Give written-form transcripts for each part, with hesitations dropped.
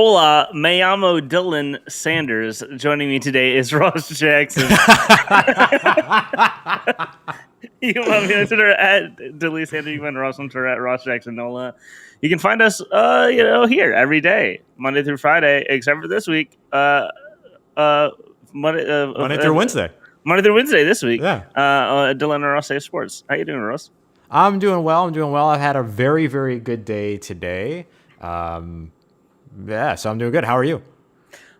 Hola, me llamo Dylan Sanders. Joining me today is Ross Jackson. You can find me on Twitter at Dylan Sanders. You can find Ross on Twitter at Ross Jackson Nola. You can find us, here every day, Monday through Friday, except for this week. Monday through Wednesday. Monday through Wednesday this week. Yeah. Dylan and Ross Save Sports. How you doing, Ross? I'm doing well. I've had a very, very good day today. So I'm doing good. How are you?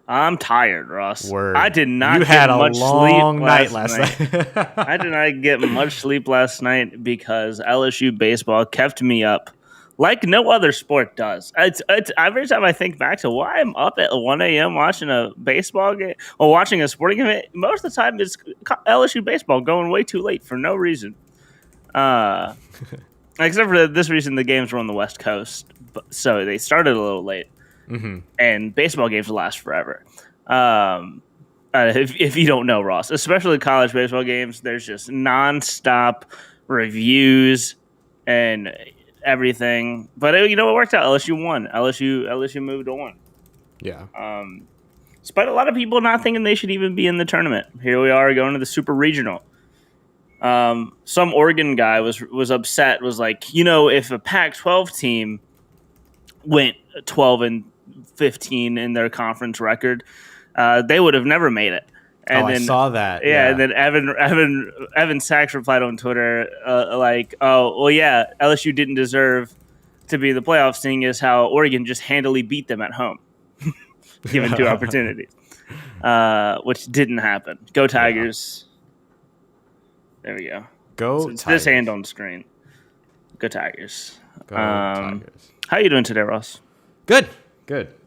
I'm tired, Ross. Word. I did not You get had a much long sleep night last night. I did not get much sleep last night because LSU baseball kept me up like no other sport does. It's every time I think back to why I'm up at 1 a.m. watching a baseball game or watching a sporting event, most of the time it's LSU baseball going way too late for no reason. Except for this reason, the games were on the West Coast, so they started a little late. Mm-hmm. And baseball games last forever. If you don't know, Ross, especially college baseball games, there's just nonstop reviews and everything. But it worked out. LSU won. LSU moved on. Yeah. Despite a lot of people not thinking they should even be in the tournament, here we are going to the Super Regional. Some Oregon guy was upset. Was like, if a Pac-12 team went 12-15 in their conference record, they would have never made it. And then, I saw that. Yeah, and then Evan Sachs replied on Twitter, LSU didn't deserve to be in the playoffs, seeing as how Oregon just handily beat them at home, given two opportunities, which didn't happen. Go Tigers. Yeah. There we go. Tigers. This hand on the screen. Go Tigers. Go Tigers. How you doing today, Ross? Good.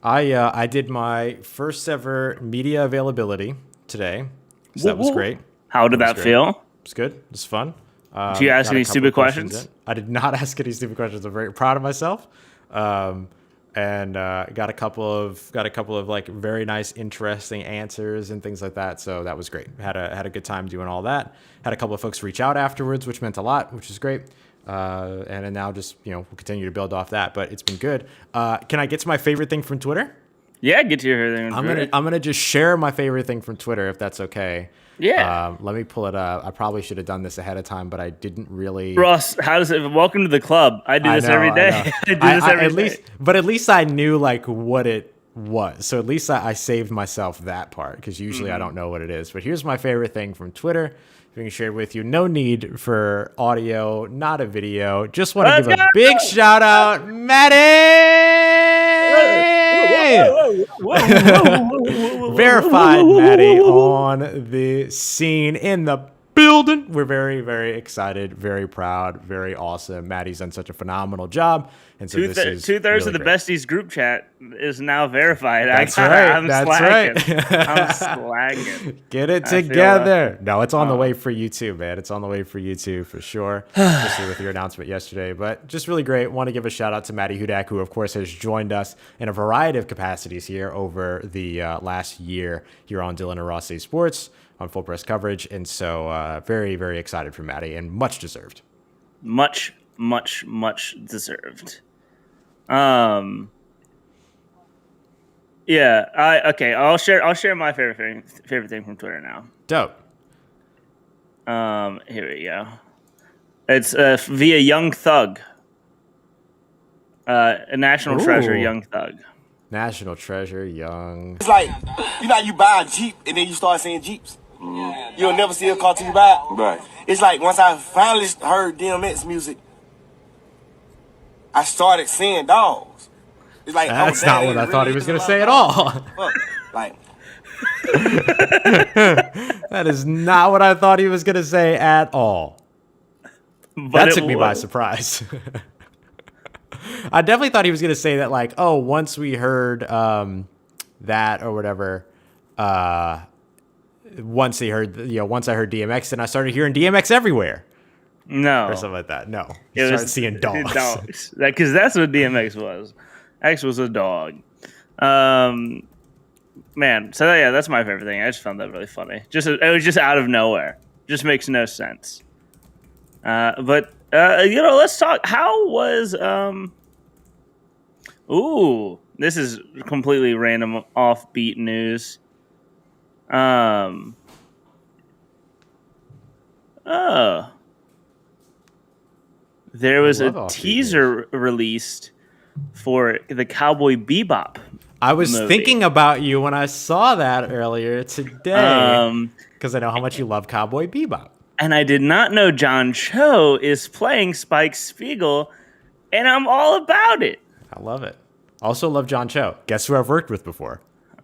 I did my first ever media availability today, so that was great. How did that feel? It was good. It was fun. Did you ask any stupid questions? I did not ask any stupid questions. I'm very proud of myself, and got a couple of like very nice, interesting answers and things like that. So that was great. Had a good time doing all that. Had a couple of folks reach out afterwards, which meant a lot, which is great. And now just, we'll continue to build off that, but it's been good. Can I get to my favorite thing from Twitter? Yeah, get to your favorite thing from Twitter. I'm going to just share my favorite thing from Twitter, if that's okay. Yeah. Let me pull it up. I probably should have done this ahead of time, but I didn't really. Ross, how does it? Welcome to the club. I do this every day. I do this every day. But at least I knew like what it was. So at least I saved myself that part, because usually I don't know what it is. But here's my favorite thing from Twitter. We can share it with you. No need for audio, not a video. Just want to give a big shout out, Maddie! Verified Maddie on the scene in the building. We're very, very excited, very proud, very awesome. Maddie's done such a phenomenal job. And so this is two-thirds really of the great. Besties group chat is now verified. That's right. I'm slacking. Get it together. No, it's on the way for you too, man. It's on the way for you too, for sure. Especially with your announcement yesterday. But just really great. Want to give a shout out to Maddie Hudak, who of course has joined us in a variety of capacities here over the last year here on Dylan and Ross Save Sports on Full Press Coverage. And so very, very excited for Maddie, and much deserved. Much deserved. I'll share my favorite thing from Twitter now. Dope. Here we go. It's via Young Thug. A national treasure, Young Thug. National treasure, Young. It's like, you buy a Jeep and then you start seeing Jeeps. You'll never see a car till you buy it. Right. It's like once I finally heard DMX music, I started seeing dogs. It's like, that's not what I thought he was going to say at all. Like, that is not what I thought he was going to say at all. That took me by surprise. I definitely thought he was going to say that, like, once we heard that or whatever, once I heard DMX, then I started hearing DMX everywhere. No. Or something like that. No. You started seeing dogs. Because that's what DMX was. X was a dog. Man, so yeah, that's my favorite thing. I just found that really funny. It was just out of nowhere. Just makes no sense. Let's talk. How was This is completely random, offbeat news. Oh, there was love a offbeat teaser released for the Cowboy Bebop I was movie. thinking about you when I saw that earlier today because I know how much you love Cowboy Bebop. And I did not know John Cho is playing Spike Spiegel, and I'm all about it. I love it. Also love John Cho. Guess who I've worked with before?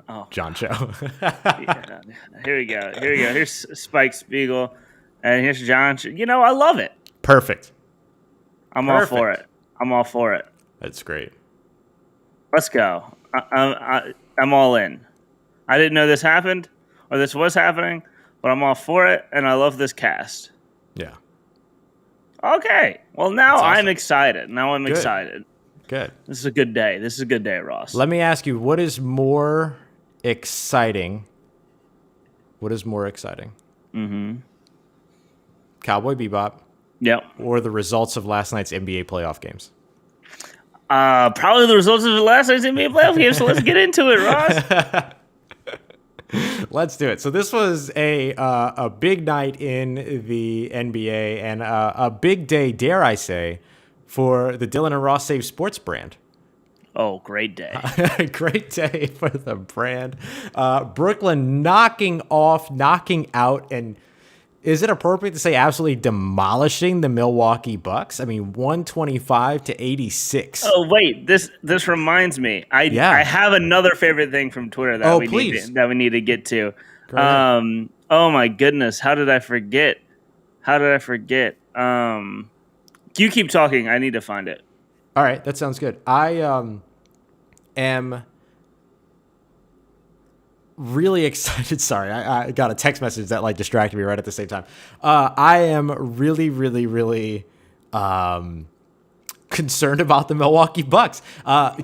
Oh, John Cho. yeah. Here we go. Here's Spike Spiegel, and here's John Cho. You know, I love it. Perfect. I'm all for it. That's great. Let's go. I'm all in. I didn't know this happened, or this was happening, but I'm all for it, and I love this cast. Yeah. Okay. Well, now That's awesome. I'm excited. Good. Excited. Good. This is a good day. Ross. Let me ask you, what is more exciting? Mm-hmm. Cowboy Bebop Yep. or the results of last night's NBA playoff games? Probably the results of the last night's NBA playoff game. So let's get into it, Ross. Let's do it. So this was a big night in the NBA and a big day, dare I say, for the Dylan and Ross Save Sports brand. Oh, great day. Great day for the brand. Brooklyn knocking out, and is it appropriate to say absolutely demolishing the Milwaukee Bucks? I mean, 125-86. Oh, wait. This reminds me. I have another favorite thing from Twitter that we need to get to. Oh my goodness. How did I forget? You keep talking. I need to find it. All right, that sounds good. I am really excited. Sorry, I got a text message that like distracted me right at the same time. I am really, really, really concerned about the Milwaukee Bucks.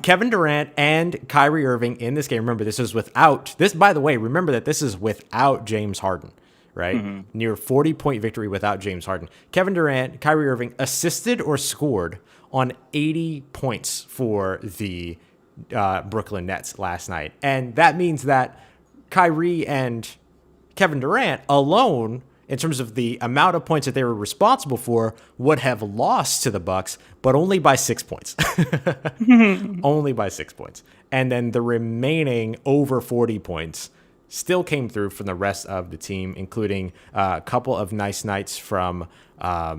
Kevin Durant and Kyrie Irving in this game. Remember, by the way, remember that this is without James Harden. Right? Mm-hmm. Near 40-point victory without James Harden. Kevin Durant, Kyrie Irving assisted or scored on 80 points for the Brooklyn Nets last night. And that means that Kyrie and Kevin Durant alone, in terms of the amount of points that they were responsible for, would have lost to the Bucks, but only by 6 points. Only by 6 points. And then the remaining over 40 points still came through from the rest of the team, including a couple of nice nights from a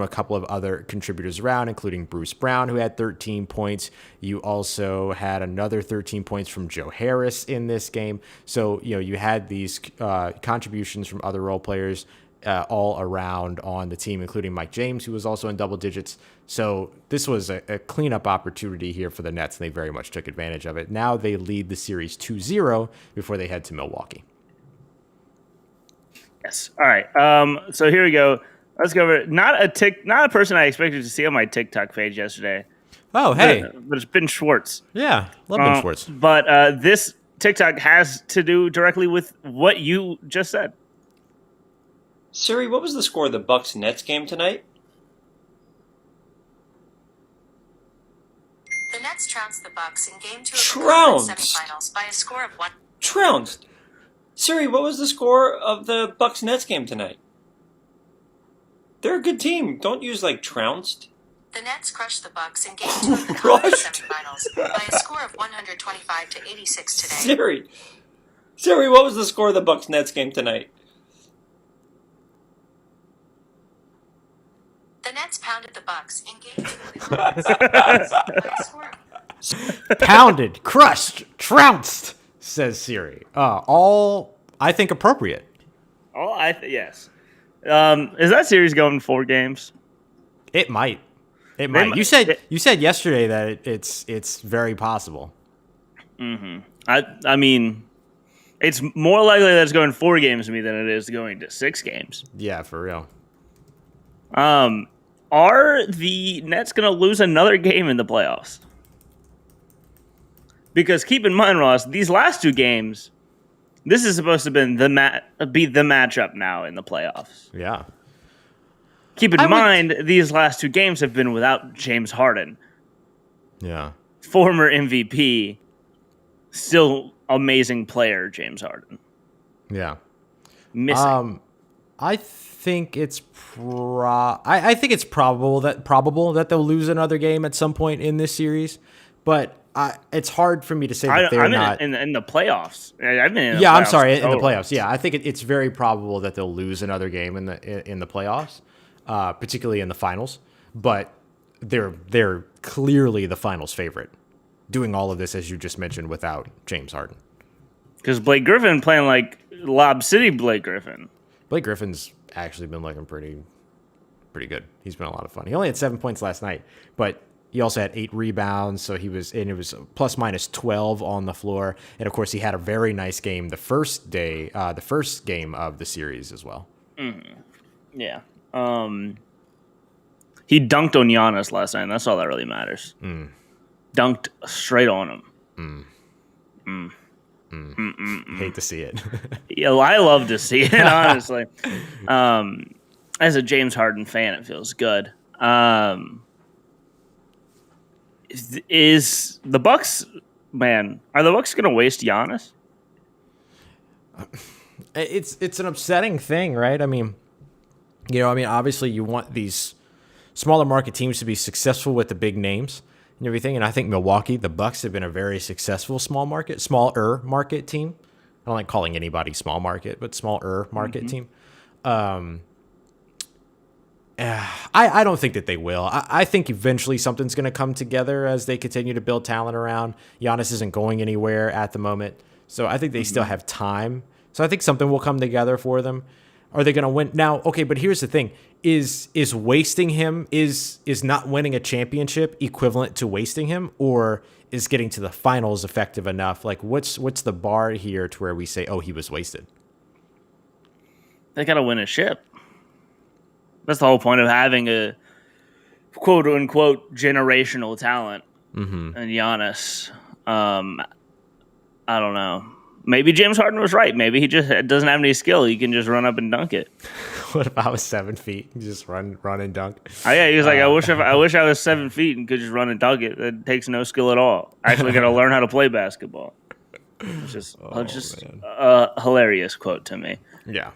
couple of other contributors around, including Bruce Brown, who had 13 points. You also had another 13 points from Joe Harris in this game. So, you had these contributions from other role players all around on the team, including Mike James, who was also in double digits. So this was a cleanup opportunity here for the Nets, and they very much took advantage of it. Now they lead the series 2-0 before they head to Milwaukee. Yes. All right. So here we go. Let's go over not a person I expected to see on my TikTok page yesterday. Oh, hey. But it's Ben Schwartz. Yeah, love Ben Schwartz. But this TikTok has to do directly with what you just said. Siri, what was the score of the Bucks-Nets game tonight? The Nets trounced the Bucks in Game 2 of the Trounced. semifinals by a score of 1. Trounced. Siri, what was the score of the Bucks-Nets game tonight? They're a good team. Don't use, trounced. The Nets crushed the Bucks in Game 2 of the conference semifinals by a score of 125-86 today. Siri, what was the score of the Bucks-Nets game tonight? The Nets pounded the Bucks in Game 2 of the conference semifinals by a score of... Pounded, crushed, trounced, says Siri. All, I think, appropriate. Yes. Is that series going 4 games? It might. You said yesterday that it's very possible. Mm-hmm. I mean, it's more likely that it's going 4 games to me than it is going to 6 games. Yeah, for real. Are the Nets going to lose another game in the playoffs? Because keep in mind, Ross, these last 2 games, this is supposed to be the matchup now in the playoffs. Yeah. Keep in mind, these last 2 games have been without James Harden. Yeah. Former MVP still amazing player, James Harden. Yeah. Missing. I think it's I think it's probable that they'll lose another game at some point in this series, but it's hard for me to say that they're not in the playoffs. I've been in the yeah, playoffs I'm sorry, in the totally. playoffs. Yeah, I think it's very probable that they'll lose another game in the playoffs, particularly in the finals. But they're clearly the finals favorite, doing all of this as you just mentioned without James Harden. Because Blake Griffin playing like Lob City Blake Griffin. Blake Griffin's actually been looking pretty good. He's been a lot of fun. He only had 7 points last night, but he also had 8 rebounds, so it was plus minus 12 on the floor. And of course, he had a very nice game the first game of the series as well. Mm-hmm. Yeah. He dunked on Giannis last night, and that's all that really matters. Dunked straight on him. Hate to see it. Yeah, well, I love to see it, honestly. As a James Harden fan, it feels good. Is the Bucks, man, are the Bucks going to waste Giannis? It's an upsetting thing, right? I mean, obviously you want these smaller market teams to be successful with the big names and everything. And I think Milwaukee, the Bucks have been a very successful smaller market team. I don't like calling anybody small market, but smaller market team. I don't think that they will. I think eventually something's going to come together as they continue to build talent around. Giannis isn't going anywhere at the moment, so I think they still have time. So I think something will come together for them. Are they going to win? Now, okay, but here's the thing. Is wasting him, is not winning a championship equivalent to wasting him, or is getting to the finals effective enough? Like, what's the bar here to where we say, oh, he was wasted? They got to win a ship. That's the whole point of having a quote-unquote generational talent. And Giannis, I don't know. Maybe James Harden was right. Maybe he just doesn't have any skill. He can just run up and dunk it. What if I was 7 feet? Just run and dunk. Oh, yeah, he was like, I wish I was 7 feet and could just run and dunk it. It takes no skill at all. I actually got to learn how to play basketball. It's just a hilarious quote to me. Yeah.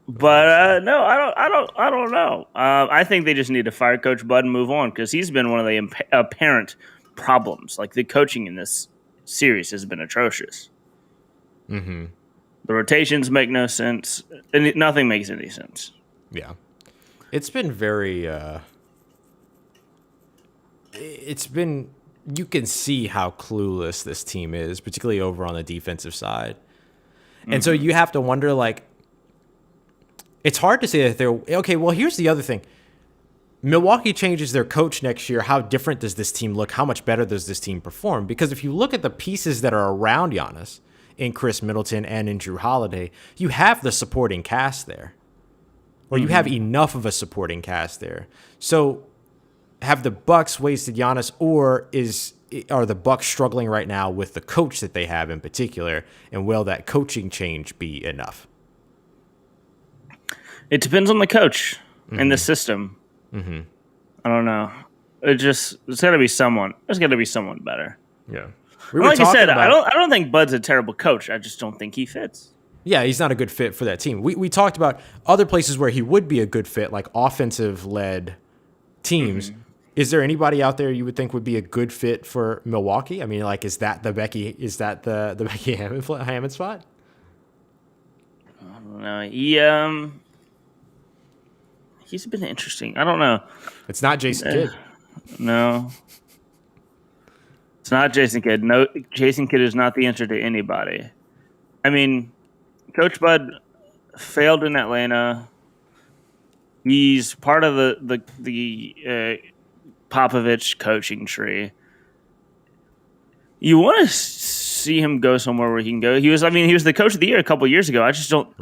But no, I don't know. I think they just need to fire Coach Bud and move on because he's been one of the apparent problems. Like the coaching in this series has been atrocious. Mm-hmm. The rotations make no sense, and nothing makes any sense. Yeah, it's been very. It's been. You can see how clueless this team is, particularly over on the defensive side, and so you have to wonder, like. It's hard to say that they're okay. Well, here's the other thing. Milwaukee changes their coach next year. How different does this team look? How much better does this team perform? Because if you look at the pieces that are around Giannis, in Chris Middleton and in Drew Holiday, you have the supporting cast there. Or you have enough of a supporting cast there. So have the Bucks wasted Giannis, or are the Bucks struggling right now with the coach that they have in particular? And will that coaching change be enough? It depends on the coach and the system. I don't know. It's got to be someone. There's got to be someone better. Yeah. Like I said, I don't think Bud's a terrible coach. I just don't think he fits. Yeah, he's not a good fit for that team. We talked about other places where he would be a good fit, like offensive-led teams. Is there anybody out there you would think would be a good fit for Milwaukee? I mean, like, is that the Becky Hammond spot? I don't know. He's been interesting. I don't know. It's not Jason Kidd. No. It's not Jason Kidd. No, Jason Kidd is not the answer to anybody. I mean, Coach Bud failed in Atlanta. He's part of the Popovich coaching tree. You want to see him go somewhere where he can go. He was the coach of the year a couple years ago. I just don't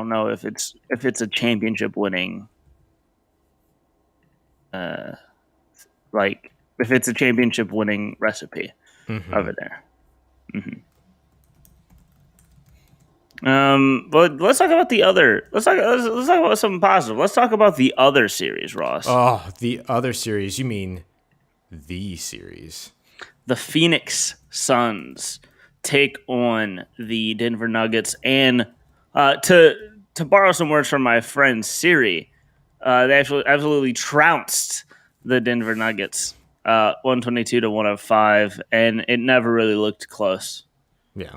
know if it's a championship winning, if it's a championship winning recipe over there. But let's talk about the other. Let's talk about something positive. Let's talk about the other series, Ross. Oh, the other series. You mean the series? The Phoenix Suns take on the Denver Nuggets, and to borrow some words from my friend Siri, they actually absolutely trounced the Denver Nuggets, 122 to 105, and it never really looked close. Yeah.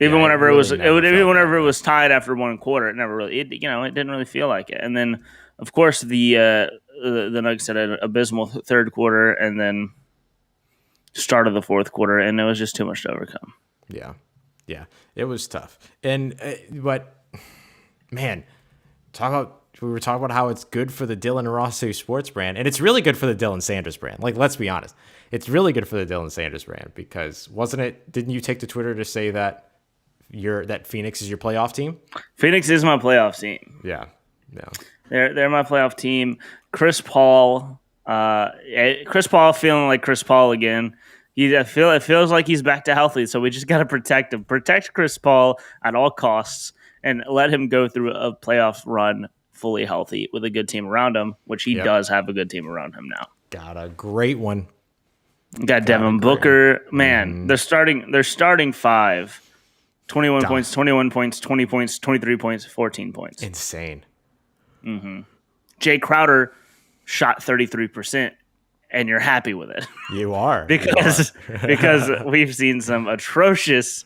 Even Yeah, whenever really even whenever that it way. was tied after one quarter, it never really, it didn't really feel like it. And then, of course, the Nuggets had an abysmal third quarter, and then start of the fourth quarter, and it was just too much to overcome. Yeah. Yeah. It was tough. And, but, man, we were talking about how it's good for the Dylan Rossi sports brand, and it's really good for the Dylan Sanders brand. Like, let's be honest. It's really good for the Dylan Sanders brand because didn't you take to Twitter to say that that Phoenix is your playoff team? Phoenix is my playoff team. Yeah. Yeah. They're my playoff team. Chris Paul feeling like Chris Paul again. It feels like he's back to healthy, so we just got to protect him. Protect Chris Paul at all costs and let him go through a playoff run fully healthy with a good team around him, which he does have a good team around him now. Got a great one. Got Devin Booker. Man, they're starting five. 21 points, 21 points, 20 points, 23 points, 14 points. Insane. Jay Crowder shot 33%, and you're happy with it. You are. because we've seen some atrocious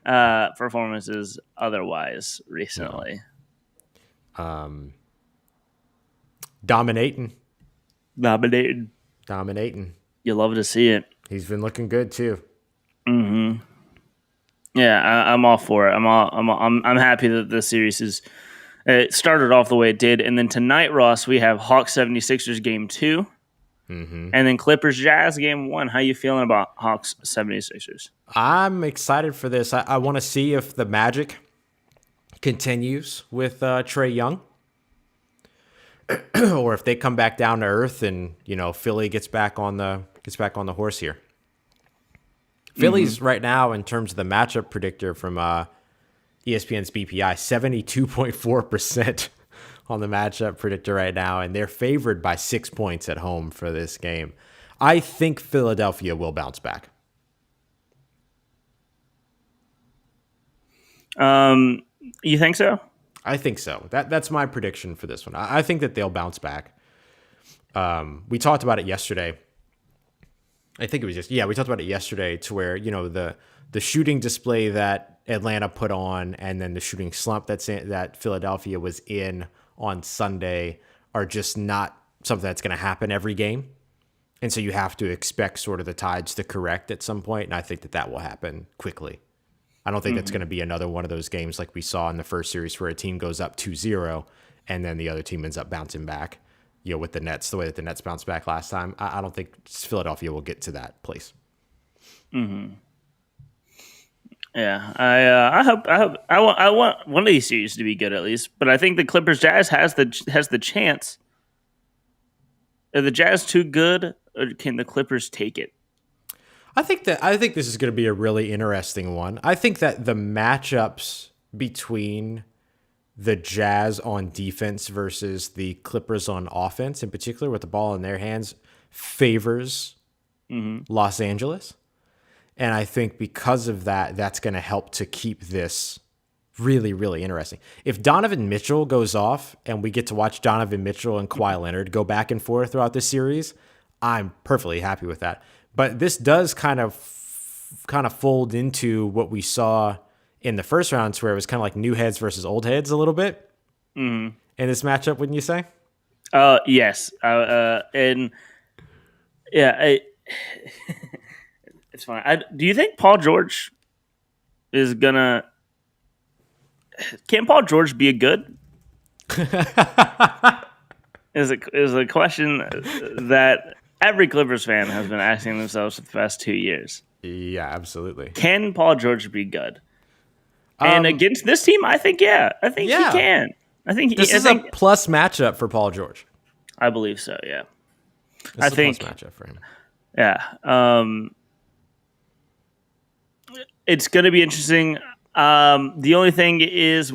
performances otherwise recently. Dominating. You love to see it. He's been looking good too. Yeah, I'm all for it. I'm happy that the series it started off the way it did, and then tonight, Ross, we have Hawks 76ers game 2, and then Clippers Jazz game 1. How you feeling about Hawks 76ers? I'm excited for this. I want to see if the magic continues with Trae Young, or if they come back down to earth and Philly gets back on the horse here. Philly's right now, in terms of the matchup predictor from ESPN's BPI, 72.4% on the matchup predictor right now, and they're favored by 6 points at home for this game. I think Philadelphia will bounce back. You think so? I think so. That's my prediction for this one. I think that they'll bounce back. We talked about it yesterday. I think it was we talked about it yesterday to where, the shooting display that Atlanta put on and then the shooting slump that Philadelphia was in on Sunday are just not something that's going to happen every game. And so you have to expect sort of the tides to correct at some point, and I think that will happen quickly. I don't think that's going to be another one of those games like we saw in the first series where a team goes up 2-0 and then the other team ends up bouncing back. With the Nets, the way that the Nets bounced back last time, I don't think Philadelphia will get to that place. Yeah, I want one of these series to be good at least, but I think the Clippers Jazz has the chance. Are the Jazz too good, or can the Clippers take it? I think this is going to be a really interesting one. I think that the matchups between the Jazz on defense versus the Clippers on offense, in particular with the ball in their hands, favors Los Angeles. And I think because of that, that's going to help to keep this really, really interesting. If Donovan Mitchell goes off and we get to watch Donovan Mitchell and Kawhi Leonard go back and forth throughout this series, I'm perfectly happy with that. But this does kind of fold into what we saw in the first rounds, where it was kind of like new heads versus old heads a little bit in this matchup, wouldn't you say? Yes. And yeah, it's fine. Do you think Paul George is gonna? Can Paul George be a good? Is a question that every Clippers fan has been asking themselves for the past 2 years. Yeah, absolutely. Can Paul George be good? And against this team, I think he can. This is a plus matchup for Paul George. I believe so. Yeah, This is a plus matchup for him. Yeah, it's going to be interesting. The only thing is,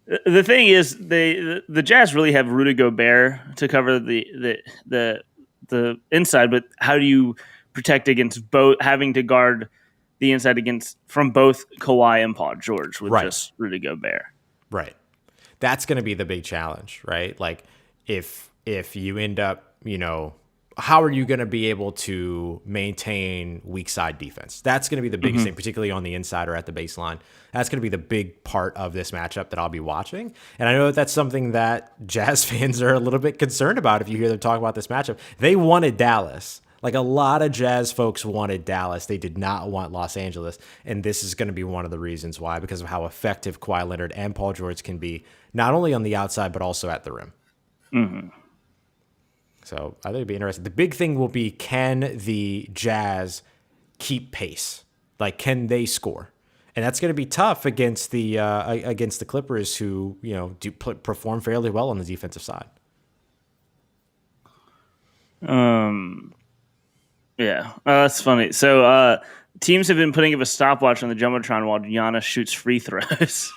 the Jazz really have Rudy Gobert to cover the inside, but how do you protect against both, having to guard the inside from both Kawhi and Paul George with just Rudy Gobert. Right. That's going to be the big challenge, right? Like if you end up, how are you going to be able to maintain weak side defense? That's going to be the biggest thing, particularly on the inside or at the baseline. That's going to be the big part of this matchup that I'll be watching. And I know that that's something that Jazz fans are a little bit concerned about if you hear them talk about this matchup. They wanted Dallas. Like a lot of Jazz folks wanted Dallas. They did not want Los Angeles. And this is going to be one of the reasons why, because of how effective Kawhi Leonard and Paul George can be, not only on the outside, but also at the rim. Mm-hmm. So I think it'd be interesting. The big thing will be, can the Jazz keep pace? Like, can they score? And that's going to be tough against the Clippers, who do perform fairly well on the defensive side. Yeah, that's funny. So teams have been putting up a stopwatch on the Jumbotron while Giannis shoots free throws,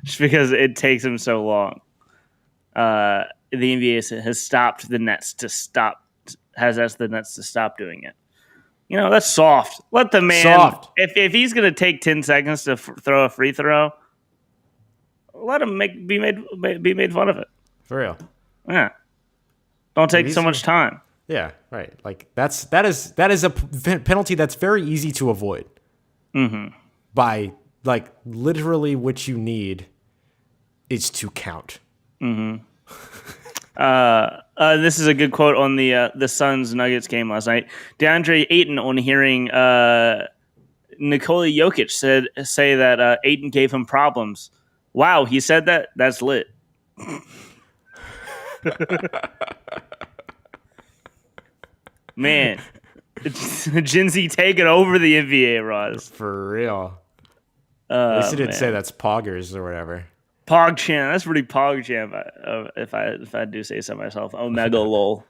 just because it takes him so long. The NBA has stopped the Nets to stop. Has asked the Nets to stop doing it. That's soft. Let the man. Soft. If he's going to take 10 seconds to throw a free throw, let him be made fun of it. For real. Yeah. Don't take so much time. Yeah, right. Like that is a penalty that's very easy to avoid. Mm-hmm. By like literally what you need is to count. Mm-hmm. This is a good quote on the Suns Nuggets game last night. DeAndre Ayton, on hearing Nikola Jokic say that Ayton gave him problems. Wow, he said that? That's lit. Man, Gen Z taking over the NBA, Roz. For real. At least he didn't say that's poggers or whatever. PogChamp. That's pretty PogChamp, if I do say so myself. Omega lol.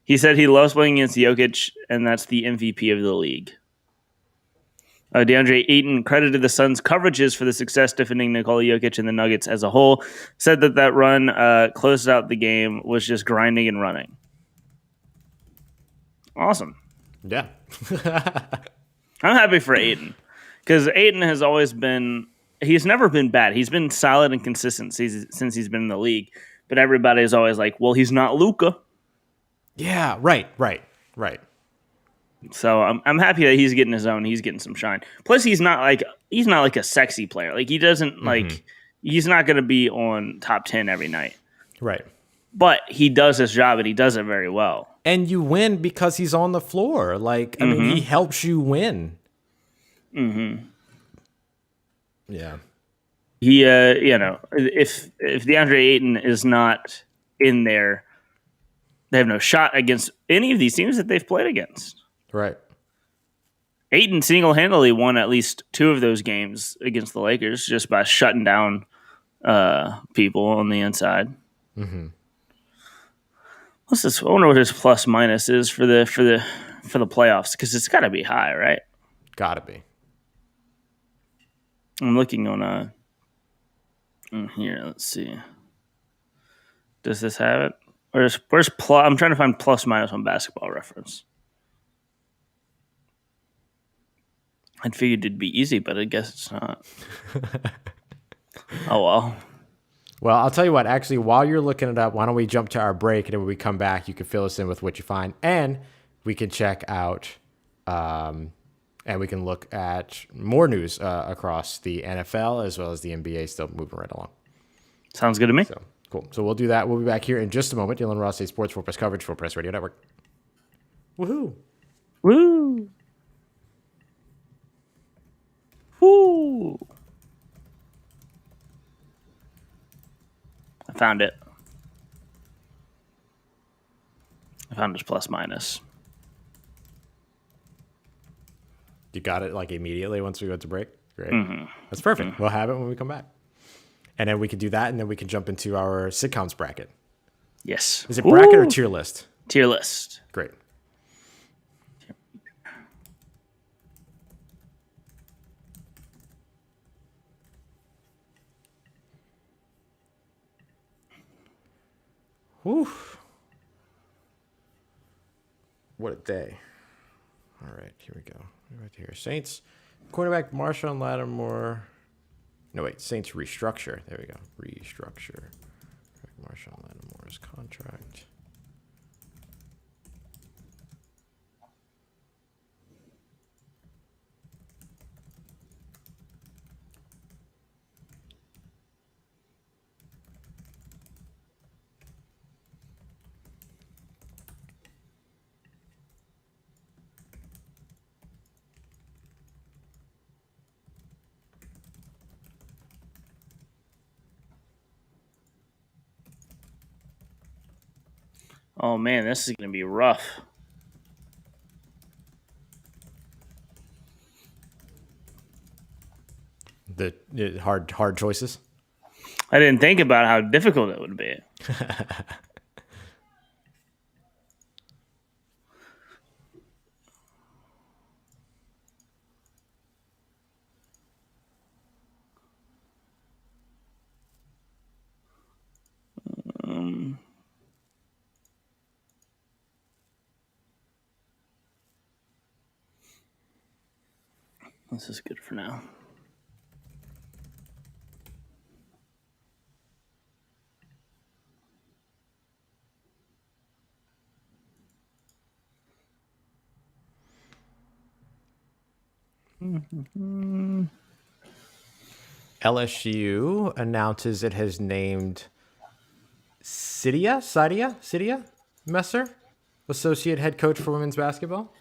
He said he loves playing against Jokic, and that's the MVP of the league. DeAndre Ayton credited the Suns' coverages for the success defending Nikola Jokic and the Nuggets as a whole. Said that run closed out the game was just grinding and running. Awesome. Yeah. I'm happy for Ayton, because Ayton has always been... He's never been bad. He's been solid and consistent since he's been in the league. But everybody's always like, well, he's not Luka. Yeah, right. So I'm happy that he's getting his own. He's getting some shine. Plus, he's not like a sexy player. Like, he doesn't he's not going to be on top 10 every night. Right. But he does his job, and he does it very well. And you win because he's on the floor. Like, I mean, he helps you win. Mm-hmm. Yeah. He, if DeAndre Ayton is not in there, they have no shot against any of these teams that they've played against. Right. Ayton single-handedly won at least 2 of those games against the Lakers just by shutting down people on the inside. Mm-hmm. What's this? I wonder what his plus minus is for the playoffs, because it's got to be high, right? Gotta be. I'm looking on here. Let's see. Does this have it? Where's plus? I'm trying to find plus minus on Basketball Reference. I figured it'd be easy, but I guess it's not. Oh well. Well, I'll tell you what. Actually, while you're looking it up, why don't we jump to our break, and then when we come back, you can fill us in with what you find, and we can check out, and we can look at more news across the NFL as well as the NBA, still moving right along. Sounds good to me. So cool. So we'll do that. We'll be back here in just a moment. Dylan Ross, Sports Full Press coverage, Full Press Radio Network. Woohoo! Woo! Woo! I found it. I found his plus minus. You got it like immediately once we go to break? Great. Mm-hmm. That's perfect. Mm-hmm. We'll have it when we come back. And then we can do that, and then we can jump into our sitcoms bracket. Yes. Is it bracket or tier list? Tier list. Great. Whew. What a day. All right, here we go. Right here. Saints quarterback Marshawn Lattimore. No, wait. Saints restructure. There we go. Restructure. Marshawn Lattimore's contract. Oh man, this is gonna be rough. The hard choices. I didn't think about how difficult it would be. This is good for now. LSU announces it has named Sadia Messer associate head coach for women's basketball.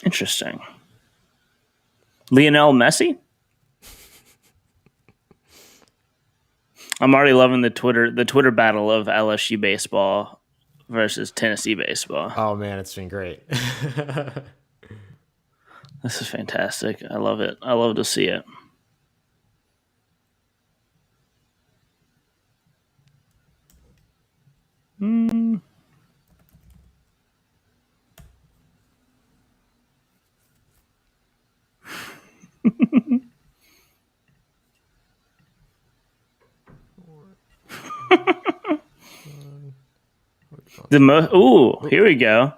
Interesting. Lionel Messi? I'm already loving the Twitter battle of LSU baseball versus Tennessee baseball. Oh man, it's been great. This is fantastic. I love it. I love to see it. Here we go.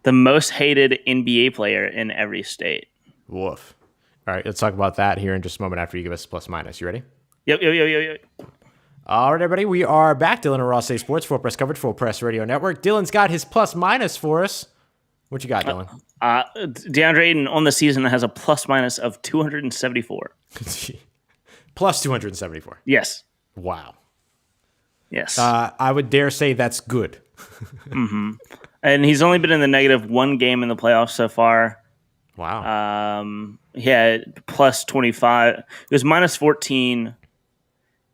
The most hated NBA player in every state. Woof. All right, let's talk about that here in just a moment after you give us plus minus. You ready? Yep. All right, everybody, we are back. Dylan and Ross Say Sports, Full Press coverage, Full Press Radio Network. Dylan's got his plus minus for us. What you got, Dylan? DeAndre Ayton on the season has a plus minus of 274. Plus 274. Yes. Wow. Yes. I would dare say that's good. Mm-hmm. And he's only been in the negative one game in the playoffs so far. Wow. He had plus 25. It was minus 14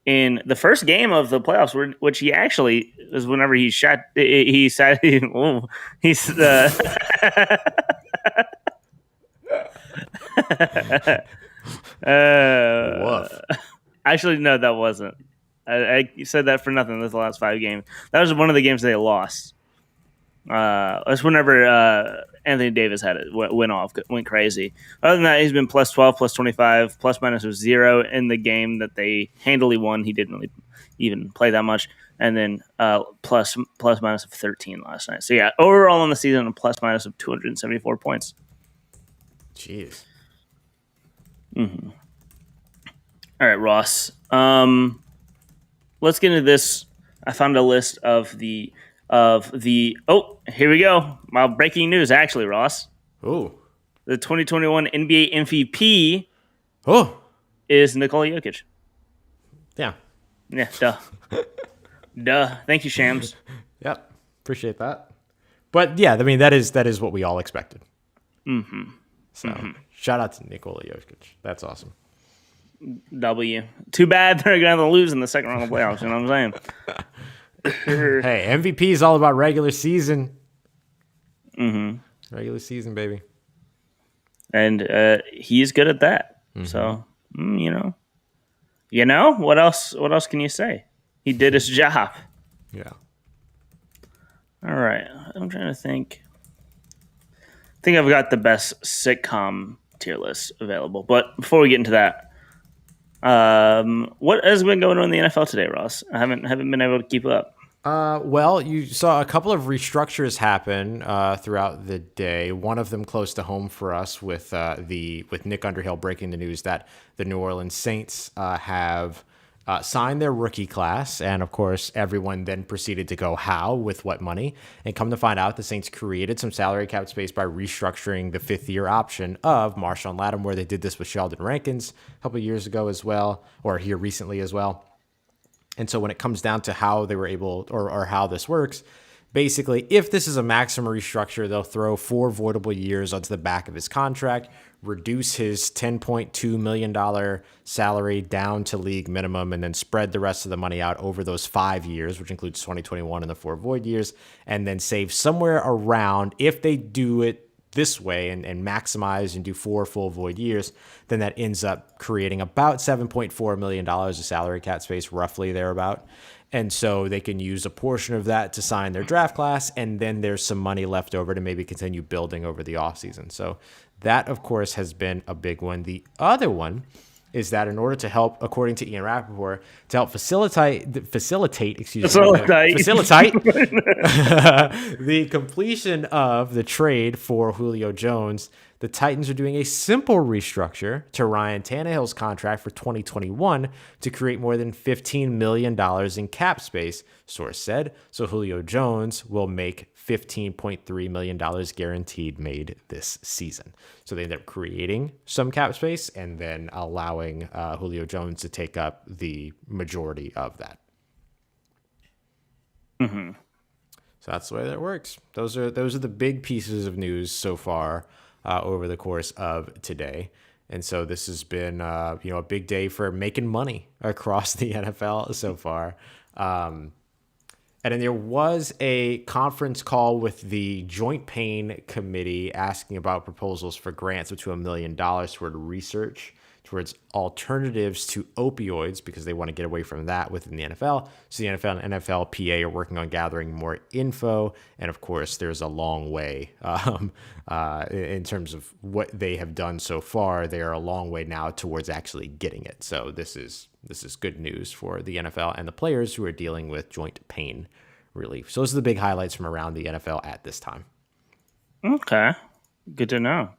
in the first game of the playoffs, which he actually was whenever he shot. He said, "Oh, he's Actually, no, that wasn't. I said that for nothing. That's the last 5 games. That was one of the games they lost. That's whenever Anthony Davis had it went crazy. Other than that, he's been plus 12, plus 25, plus minus was 0 in the game that they handily won. He didn't really even play that much, and then plus minus of 13 last night. So yeah, overall on the season, a plus minus of 274 points. Jeez. Mm-hmm. All right, Ross. Let's get into this. I found a list of the. Here we go. My breaking news, actually, Ross. Oh. The 2021 NBA MVP. Oh. Is Nikola Jokic. Yeah. Yeah. Duh. Duh. Thank you, Shams. Yep. Appreciate that. But yeah, I mean that is what we all expected. Mm-hmm. So shout out to Nikola Jokic. That's awesome. W. Too bad they're going to lose in the second round of playoffs. You know what I'm saying? Hey, MVP is all about regular season. Mm-hmm. Regular season, baby. And he's good at that. Mm-hmm. So, you know what else? What else can you say? He did his job. Yeah. All right. I'm trying to think. I think I've got the best sitcom tier list available. But before we get into that, what has been going on in the NFL today, Ross? I haven't been able to keep up. Well, you saw a couple of restructures happen throughout the day. One of them close to home for us with Nick Underhill breaking the news that the New Orleans Saints have signed their rookie class, and of course, everyone then proceeded to go how with what money. And come to find out, the Saints created some salary cap space by restructuring the fifth-year option of Marshawn Lattimore. They did this with Sheldon Rankins a couple of years ago as well, or here recently as well. And so when it comes down to how they were able or how this works, basically, if this is a maximum restructure, they'll throw 4 voidable years onto the back of his contract, reduce his $10.2 million salary down to league minimum, and then spread the rest of the money out over those 5 years, which includes 2021 and the 4 void years, and then save somewhere around, if they do it this way and maximize and do 4 full void years, then that ends up creating about $7.4 million of salary cap space, roughly thereabout. And so they can use a portion of that to sign their draft class, and then there's some money left over to maybe continue building over the offseason. So that, of course, has been a big one. The other one is that in order to help, according to Ian Rappaport, to help facilitate the completion of the trade for Julio Jones, the Titans are doing a simple restructure to Ryan Tannehill's contract for 2021 to create more than $15 million in cap space, source said. So Julio Jones will make $15.3 million guaranteed made this season. So they end up creating some cap space and then allowing Julio Jones to take up the majority of that. Mm-hmm. So that's the way that works. Those are the big pieces of news so far over the course of today. And so this has been a big day for making money across the NFL so far. And then there was a conference call with the Joint Pain Committee asking about proposals for grants up to $1 million toward research towards alternatives to opioids because they want to get away from that within the NFL. So the NFL and NFLPA are working on gathering more info. And of course, there's a long way in terms of what they have done so far. They are a long way now towards actually getting it. So this is good news for the NFL and the players who are dealing with joint pain relief. So those are the big highlights from around the NFL at this time. Okay. Good to know.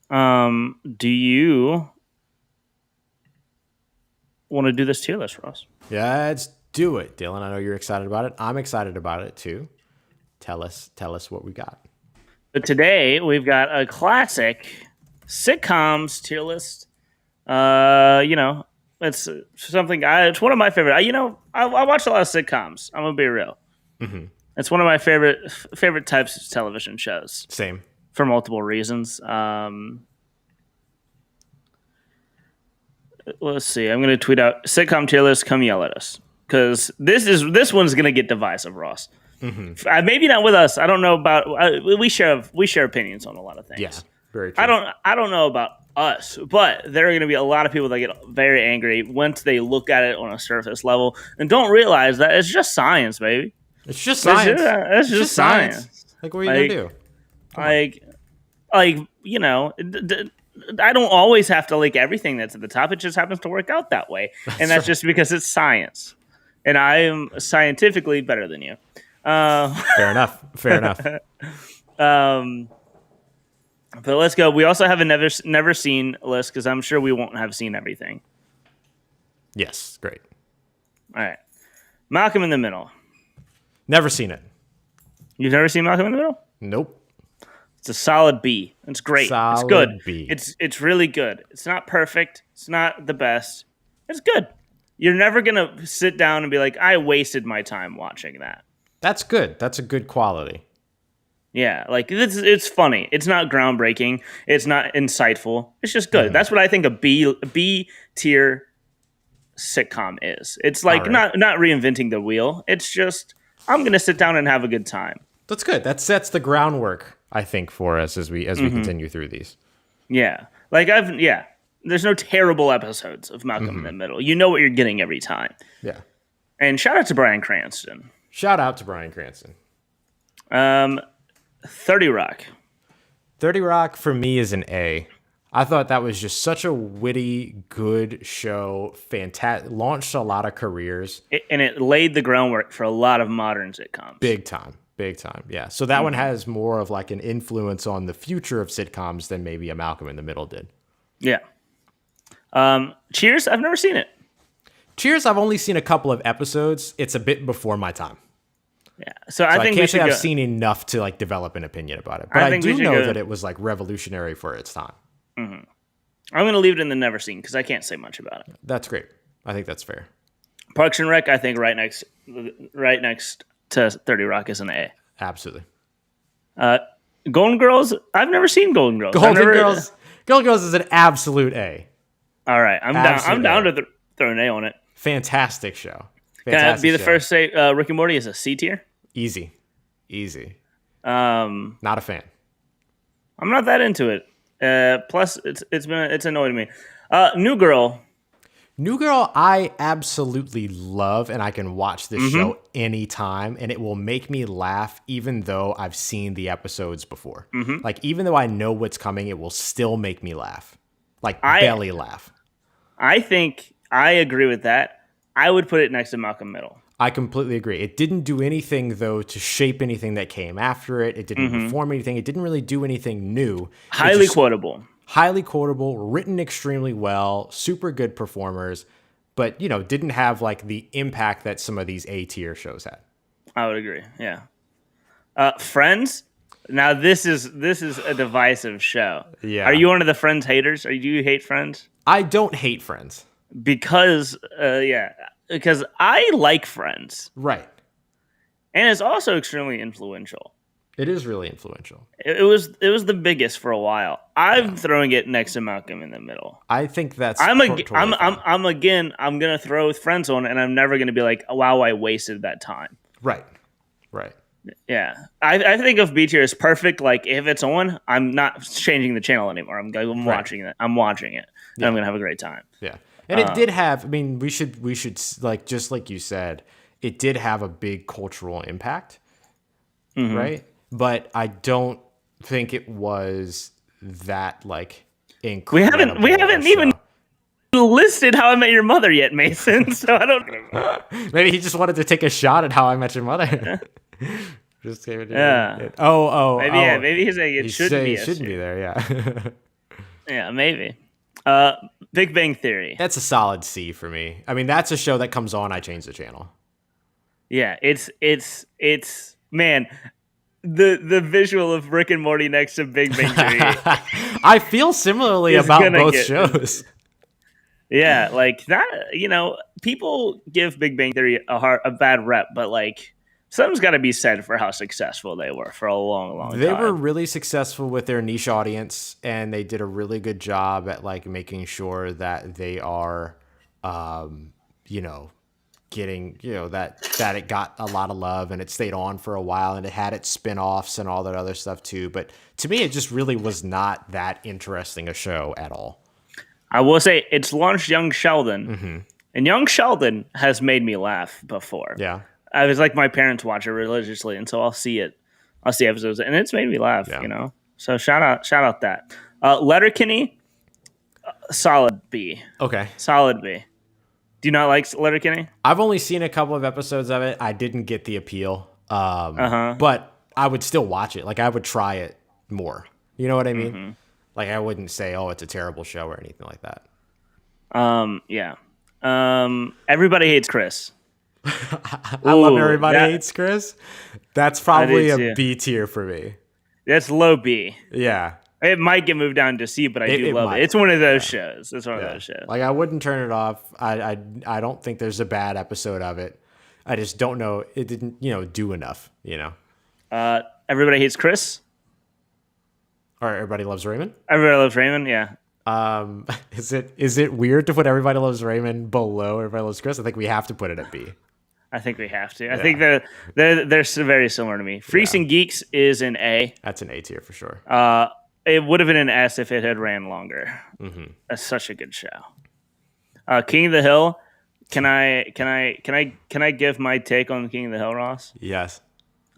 Do you want to do this tier list, Ross? Yeah, let's do it. Dylan, I know you're excited about it. I'm excited about it too. Tell us what we got. But today we've got a classic sitcoms tier list. It's something it's one of my favorite. I watch a lot of sitcoms. I'm gonna be real. Mm-hmm. It's one of my favorite types of television shows. Same. For multiple reasons. Let's see. I'm gonna tweet out sitcom tier list. Come yell at us because this one's gonna get divisive, Ross. Mm-hmm. Maybe not with us. I don't know about. We share opinions on a lot of things. Yeah, very true. I don't know about us, but there are going to be a lot of people that get very angry once they look at it on a surface level and don't realize that it's just science, baby. It's just science. It's just science. Like, what are you gonna do? I don't always have to like everything that's at the top. It just happens to work out that way, and that's just because it's science, and I am scientifically better than you. Fair enough. But let's go. We also have a never seen list because I'm sure we won't have seen everything. Yes, great. All right, Malcolm in the Middle. Never seen it. You've never seen Malcolm in the Middle? Nope. It's a solid B. It's great. It's good. B. It's really good. It's not perfect. It's not the best. It's good. You're never gonna sit down and be like, I wasted my time watching that. That's good. That's a good quality. Yeah, like it's funny. It's not groundbreaking. It's not insightful. It's just good. Mm-hmm. That's what I think a B tier sitcom is. It's like not reinventing the wheel. It's just I'm gonna sit down and have a good time. That's good. That sets the groundwork, I think, for us as we continue through these. Yeah, there's no terrible episodes of Malcolm in the Middle. You know what you're getting every time. Yeah. And shout out to Bryan Cranston. 30 Rock. 30 Rock for me is an A. I thought that was just such a witty, good show. Fantastic. Launched a lot of careers. And it laid the groundwork for a lot of modern sitcoms. Big time. Big time. Yeah. So that one has more of like an influence on the future of sitcoms than maybe a Malcolm in the Middle did. Yeah. Cheers. I've never seen it. Cheers, I've only seen a couple of episodes. It's a bit before my time. Yeah. So I think can't we say should I've go. seen enough to like develop an opinion about it. But I I think we do should know go- that it was like revolutionary for its time. I'm going to leave it in the never seen because I can't say much about it. That's great. I think that's fair. Parks and Rec, I think right next to 30 Rock is an A. Absolutely. Golden Girls, I've never seen Golden Girls. Golden Girls is an absolute A. All right, I'm Absolute down A. to throw an A on it. Fantastic show. Can I Fantastic be the show. first to say Rick and Morty is a C tier? Easy. Um, Not a fan. I'm not that into it. Plus, it's annoyed me. New Girl. New Girl, I absolutely love, and I can watch this show anytime, and it will make me laugh even though I've seen the episodes before. Like, even though I know what's coming, it will still make me laugh. Like, belly laugh. I think I agree with that. I would put it next to Malcolm Middle. I completely agree. It didn't do anything, though, to shape anything that came after it. It didn't reform anything. It didn't really do anything new. Highly quotable. Highly quotable, written extremely well, super good performers, but, didn't have, like, the impact that some of these A-tier shows had. I would agree. Yeah. Friends. Now this is a divisive show. Yeah. Are you one of the Friends haters? Do you hate Friends? I don't hate Friends. Because I like Friends, Right. and it's also extremely influential. It is really influential. It was the biggest for a while. I'm throwing it next to Malcolm in the Middle. I think that's. I'm totally fine. gonna throw Friends on, and I'm never gonna be like, wow, I wasted that time. Right. Yeah, I think of B tier as perfect. Like if it's on, I'm not changing the channel anymore. I'm watching it. I'm watching it. And I'm gonna have a great time. Yeah, and it did have. I mean, we should like just like you said, it did have a big cultural impact, right? But I don't think it was that like incredible. We haven't even listed How I Met Your Mother yet, Mason. So I don't. Maybe he just wanted to take a shot at How I Met Your Mother. Just gave it. Yeah. Maybe he's like it shouldn't be. It shouldn't be there. Yeah. Yeah, maybe. Big Bang Theory. That's a solid C for me. I mean, that's a show that comes on, I change the channel. Yeah, it's man. The visual of Rick and Morty next to Big Bang Theory. I feel similarly about both shows. Yeah, like that. People give Big Bang Theory a bad rep, but like something's got to be said for how successful they were for a long time. They were really successful with their niche audience, and they did a really good job at like making sure that they are, getting that it got a lot of love and it stayed on for a while and it had its spin-offs and all that other stuff too. But to me, it just really was not that interesting a show at all. I will say it's launched Young Sheldon, and Young Sheldon has made me laugh before. Yeah. I was like my parents watch it religiously, and so I'll see episodes, and it's made me laugh. Yeah. So shout out that Letterkenny, solid B. Okay. Solid B. Do you not like Letterkenny? I've only seen a couple of episodes of it. I didn't get the appeal, but I would still watch it. Like I would try it more. You know what I mean? Like I wouldn't say, "Oh, it's a terrible show" or anything like that. Yeah. Everybody Hates Chris. I love Everybody Hates Chris. That's probably a B tier for me. That's low B. Yeah. It might get moved down to C, but I do love it. It's one of those shows. It's one of those shows. Like I wouldn't turn it off. I don't think there's a bad episode of it. I just don't know. It didn't, do enough, Everybody Hates Chris. Or Everybody Loves Raymond. Everybody Loves Raymond. Yeah. Is it weird to put Everybody Loves Raymond below Everybody Loves Chris? I think we have to put it at B. I think we have to. I think they're very similar to me. Freaks and Geeks is an A. That's an A tier for sure. It would have been an S if it had ran longer. That's such a good show. King of the Hill. Can I give my take on King of the Hill, Ross? Yes.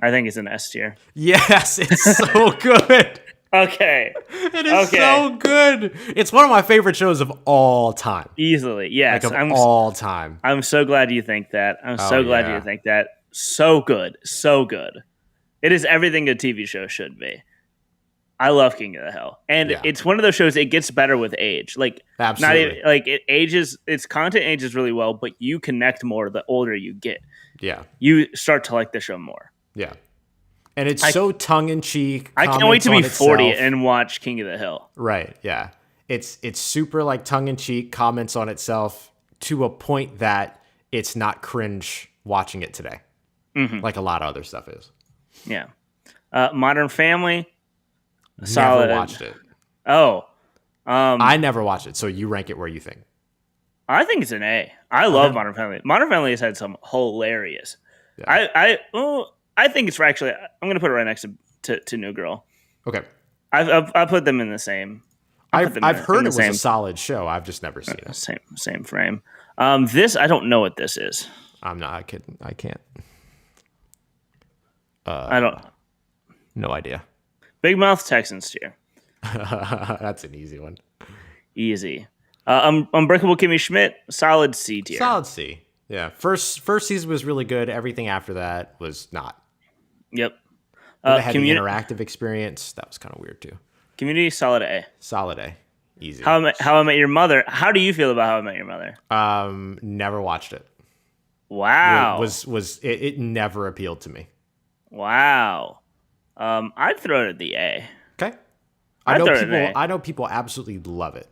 I think it's an S tier. Yes, it's so good. Okay. It is so good. It's one of my favorite shows of all time. Easily, yes. Like all time. I'm so glad you think that. I'm so glad yeah. you think that. So good. So good. It is everything a TV show should be. I love King of the Hill. And it's one of those shows, it gets better with age. Like, absolutely. Not even, like, it ages, its content ages really well, but you connect more the older you get. Yeah. You start to like the show more. Yeah. And it's so tongue-in-cheek. I can't wait to be 40 and watch King of the Hill. Right, yeah. It's super, like, tongue-in-cheek, comments on itself to a point that it's not cringe watching it today. Like a lot of other stuff is. Yeah. Modern Family. Solid. Never watched it. Oh. I never watched it, so you rank it where you think. I think it's an A. I love Modern Family. Modern Family has had some hilarious. Yeah. I think it's actually. I'm going to put it right next to New Girl. Okay. I put them in the same. I've heard it was a solid show. I've just never seen it. Same frame. This I don't know what this is. I'm not kidding. I can't. I don't. No idea. Big Mouth Texans tier. That's an easy one. Easy. Unbreakable Kimmy Schmidt, solid C tier. Solid C. Yeah. First season was really good. Everything after that was not. Yep. It had the interactive experience. That was kind of weird too. Community, solid A. Solid A. Easy. How I Met Your Mother. How do you feel about How I Met Your Mother? Never watched it. Wow. It never appealed to me. Wow. I'd throw it at the A. Okay. I know people absolutely love it.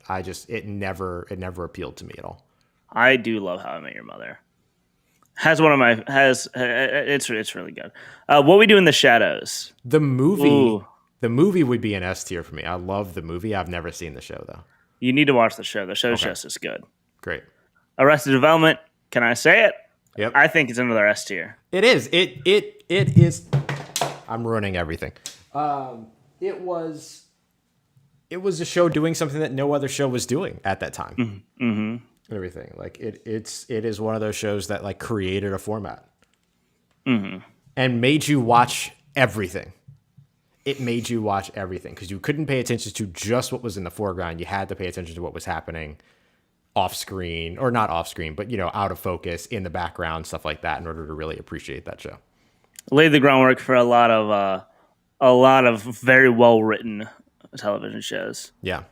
It never appealed to me at all. I do love How I Met Your Mother. It's really good. What We Do in the Shadows. The movie. Ooh. The movie would be an S tier for me. I love the movie. I've never seen the show though. You need to watch the show. The show's just as good. Great. Arrested Development. Can I say it? Yep. I think it's another S tier. It is. It is. I'm ruining everything. It was a show doing something that no other show was doing at that time. Mm-hmm. Everything like it is one of those shows that like created a format and made you watch everything. It made you watch everything because you couldn't pay attention to just what was in the foreground. You had to pay attention to what was happening off screen, or not off screen, but out of focus, in the background, stuff like that, in order to really appreciate that show. Laid the groundwork for a lot of very well written television shows. Yeah.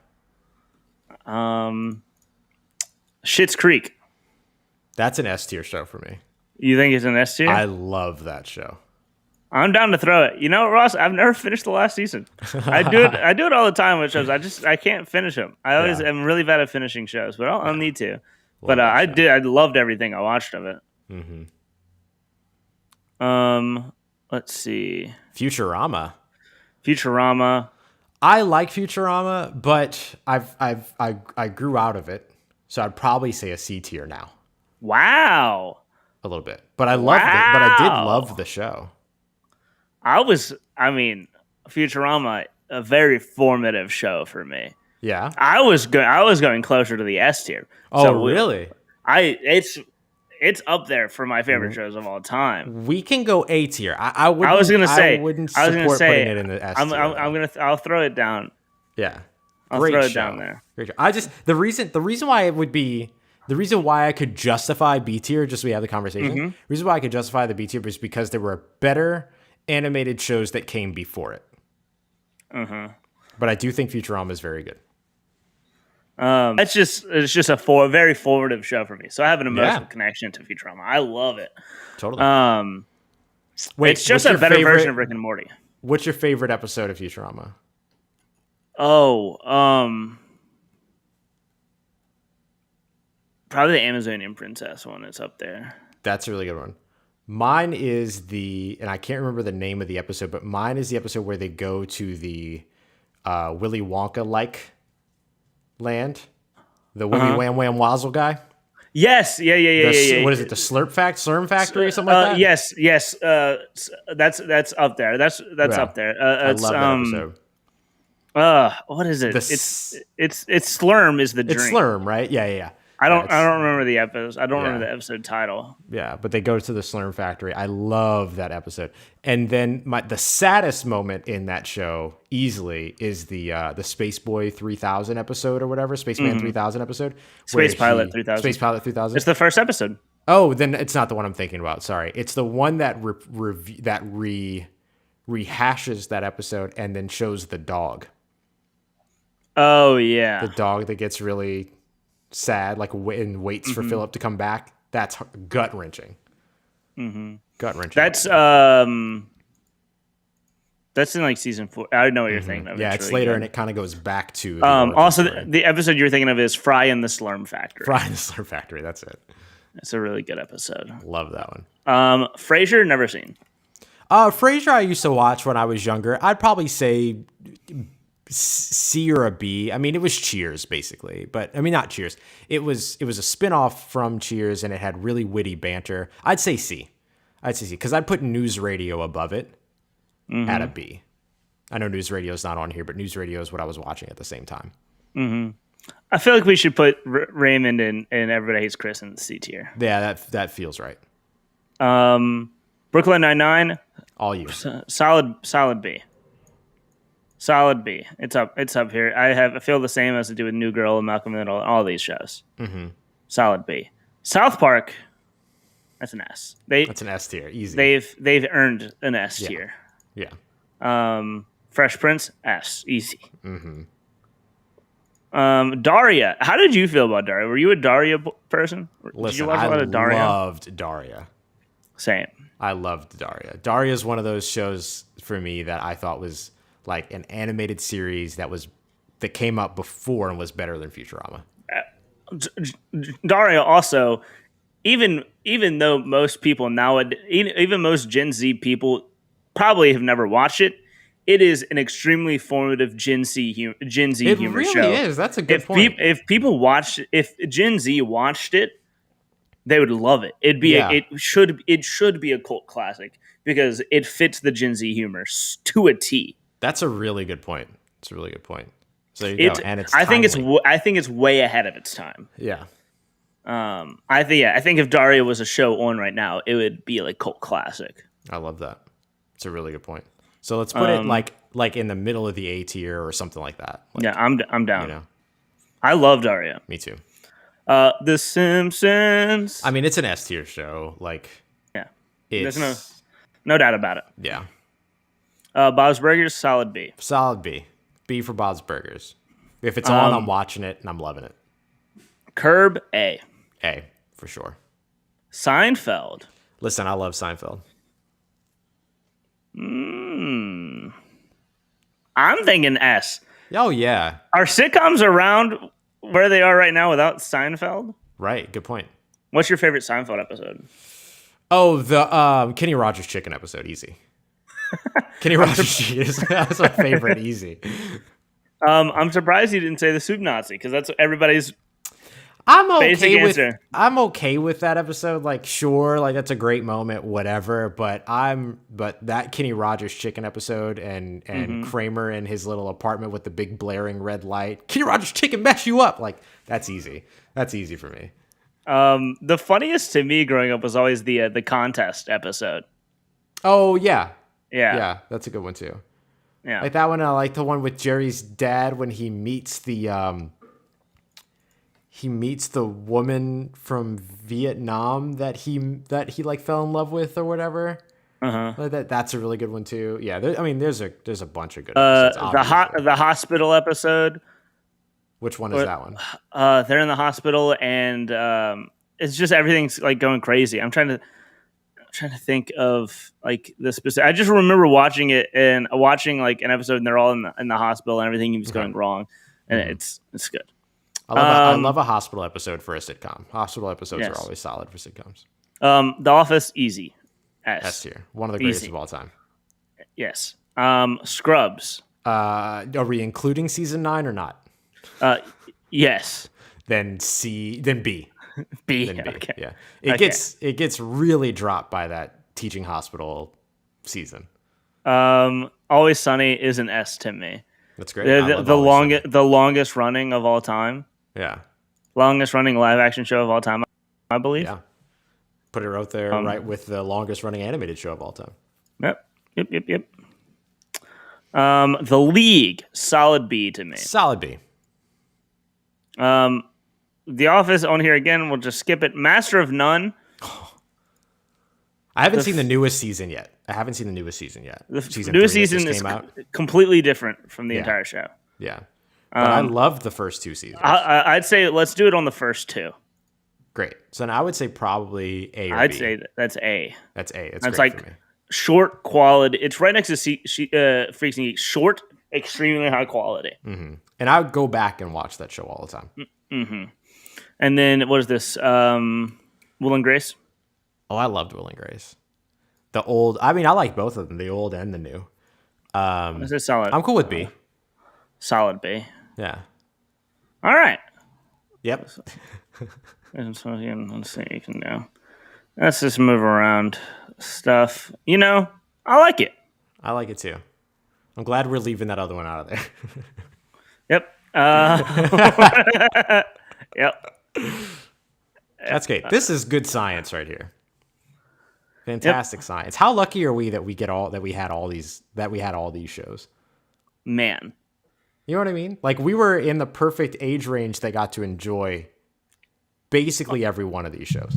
Schitt's Creek. That's an S tier show for me. You think it's an S tier? I love that show. I'm down to throw it. You know, Ross, I've never finished the last season. I do it all the time with shows. I can't finish them. I always am really bad at finishing shows, but I'll need to. But I did. I loved everything I watched of it. Mm-hmm. Let's see. Futurama. I like Futurama, but I grew out of it, so I'd probably say a C tier now. Wow. A little bit, but I loved it. But I did love the show. Futurama, a very formative show for me. Yeah. I was going closer to the S tier. Oh, really? It's up there for my favorite shows of all time. We can go A tier. I wouldn't support putting it in the S tier. I'll throw it down. Yeah. I'll throw it down there. Great show. The reason why it would be, the reason why I could justify B tier, just so we have the conversation. The reason why I could justify the B tier was because there were better animated shows that came before it. But I do think Futurama is very good. It's just a very formative show for me. So I have an emotional connection to Futurama. I love it. Totally. It's just a better version of Rick and Morty. What's your favorite episode of Futurama? Probably the Amazonian princess one is up there. That's a really good one. Mine is and I can't remember the name of the episode, but mine is the episode where they go to the Willy Wonka-like land. The Willy Wham Wham Wazzle guy. Yes. Yeah. What is it? The Slurm Factory or something like that? Yes. That's up there. That's up there. I love that episode. What is it? It's Slurm is the drink. It's Slurm, right? Yeah. I don't That's- remember the episode. I don't Yeah. remember the episode title. Yeah, but they go to the Slurm Factory. I love that episode. And then the saddest moment in that show easily is the Space Boy 3000 episode or whatever, Spaceman 3000 episode. where Space Pilot 3000. Space Pilot 3000. It's the first episode. Oh, then it's not the one I'm thinking about. Sorry. It's the one that rehashes that episode and then shows the dog. Oh yeah. The dog that gets really sad, like and waits for Philip to come back. That's gut wrenching. Gut wrenching. That's in like season 4. I know what you're thinking of. Yeah, it's really later, good. and it kind of goes back to. The Also, origin story. the episode you're thinking of is Fry in the Slurm Factory. Fry in the Slurm Factory. That's it. It's a really good episode. Love that one. Frasier, never seen. Frasier, I used to watch when I was younger. I'd probably say C or a B. I mean, it was Cheers basically, but I mean not Cheers. It was a spin-off from Cheers, and it had really witty banter. I'd say C. Because I'd put News Radio above it at a B. I know News Radio is not on here, but News Radio is what I was watching at the same time. I feel like we should put Raymond and Everybody Hates Chris in the C tier. Yeah, that feels right. Brooklyn Nine-Nine, All you. solid B. Solid B. It's up here. I feel the same as I do with New Girl and Malcolm in the Middle and all these shows. Solid B. South Park, that's an S. That's an S tier. Easy. They've earned an S tier. Yeah. Fresh Prince, S. Easy. Daria. How did you feel about Daria? Were you a Daria person? Listen, did you watch a lot of Daria? loved Daria. Same. I loved Daria. Daria is one of those shows for me that I thought was like an animated series that came out before and was better than Futurama. Daria also, even though most people nowadays, even most Gen Z people probably have never watched it, it is an extremely formative Gen Z humor It really show. is. That's a good point. If Gen Z watched it, they would love it. It should be a cult classic because it fits the Gen Z humor to a T. That's a really good point. It's a really good point. So there you go. And it's I think timely. it's way ahead of its time. Yeah. I think if Daria was a show on right now, it would be like cult classic. I love that. It's a really good point. So let's put it like in the middle of the A tier or something like that. Like, Yeah, I'm down. You know, I love Daria. me too. The Simpsons. I mean, it's an S tier show. Like, Yeah, it's there's no doubt about it. yeah, Bob's Burgers, solid B. solid B. B for Bob's Burgers. If it's on, I'm watching it and I'm loving it. Curb, A. A for sure. Seinfeld. Listen, I love Seinfeld. I'm thinking S. Oh yeah, Are sitcoms around where they are right now without Seinfeld? right. Good point. What's your favorite Seinfeld episode? Oh, the Kenny Rogers chicken episode. Easy. Kenny Rogers chicken. That's my favorite. Easy. I'm surprised you didn't say the Soup Nazi because that's everybody's. I'm Basic okay with answer. I'm okay with that episode. Like, sure, like that's a great moment, whatever. But that Kenny Rogers chicken episode and Kramer in his little apartment with the big blaring red light. Kenny Rogers chicken mess you up. Like, that's easy. That's easy for me. The funniest to me growing up was always the contest episode. Oh yeah, Yeah. yeah, that's a good one too. Yeah. Like that one. I like the one with Jerry's dad when he meets the woman from Vietnam that he like fell in love with or whatever. Like that's a really good one too. Yeah, there's a bunch of good episodes. Obviously. the hospital episode. Which one is that one? They're in the hospital and it's just everything's like going crazy. I'm trying to think of like the specific. I just remember watching it and watching like an episode and they're all in the hospital and everything was going wrong, and it's good. I love a hospital episode for a sitcom. Hospital episodes Yes. are always solid for sitcoms. The Office, easy. S tier, one of the greatest Easy. of all time. Yes. Scrubs. Are we including season 9 or not? Yes. Then C, then B. B. Then B. Okay. Yeah. Okay. It gets really dropped by that teaching hospital season. Always Sunny is an S to me. That's great. I love Always Sunny. The longest running of all time. Yeah. longest running live action show of all time, I believe. Yeah. Put it right there, right with the longest running animated show of all time. Yep. The League, solid B to me. Solid B. The Office on here again. We'll just skip it. Master of None. I haven't seen the newest season yet. The newest season is completely different from the entire show. Yeah. But I loved the first 2 seasons. I'd say let's do it on the first 2. Great. So then I would say probably A or I'd B. say that's A. That's A. It's that's great like for me. Short quality. It's right next to Freaks and Geeks. Short, extremely high quality. Mm-hmm. And I would go back and watch that show all the time. Mm-hmm. And then what is this? Will and Grace. Oh, I loved Will and Grace. The old. I mean, I like both of them, the old and the new. This is solid. I'm cool with B. Solid B. Yeah. All right. Yep. Let's see. You can now. Let's just move around stuff. You know, I like it. I like it too. I'm glad we're leaving that other one out of there. Yep. Yep. That's great. This is good science right here. Fantastic science. How lucky are we that we had all these shows? Man. You know what I mean? Like, we were in the perfect age range that got to enjoy basically every one of these shows.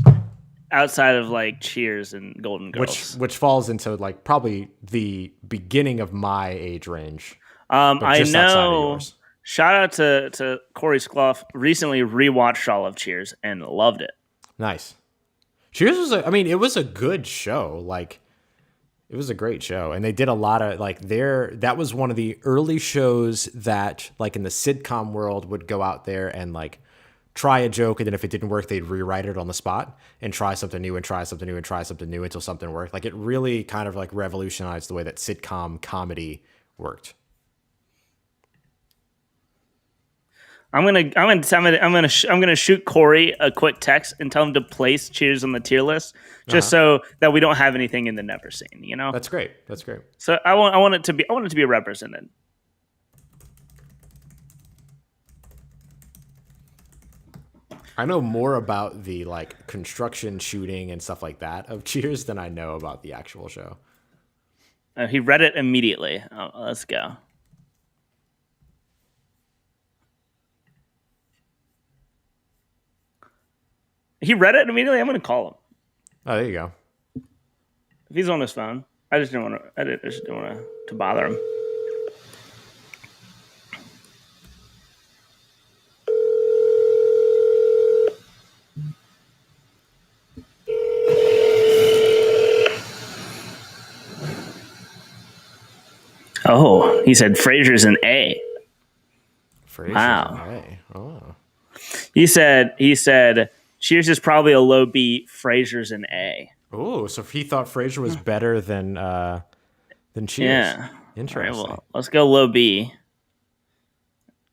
Outside of like Cheers and Golden Girls. Which falls into like probably the beginning of my age range. I know. Shout out to Corey Skloff. Recently rewatched all of Cheers and loved it. Nice. Cheers was it was a good show. Like, it was a great show. And they did a lot of that was one of the early shows that, like, in the sitcom world, would go out there and like try a joke, and then if it didn't work, they'd rewrite it on the spot and try something new and try something new and try something new until something worked. Like, it really kind of like revolutionized the way that sitcom comedy worked. I'm gonna shoot Corey a quick text and tell him to place Cheers on the tier list, just so that we don't have anything in the never seen. You know, that's great. So I want it to be represented. I know more about the like construction shooting and stuff like that of Cheers than I know about the actual show. He read it immediately. Oh, let's go. He read it immediately. I'm going to call him. Oh, there you go. If he's on his phone, I just didn't want to bother him. Oh, he said Frasier's an A. Frasier's wow. An A. Oh. He said Cheers is probably a low B. Frasier's an A. Oh, so he thought Frasier was better than Cheers. Yeah. Interesting. Right, well, let's go low B.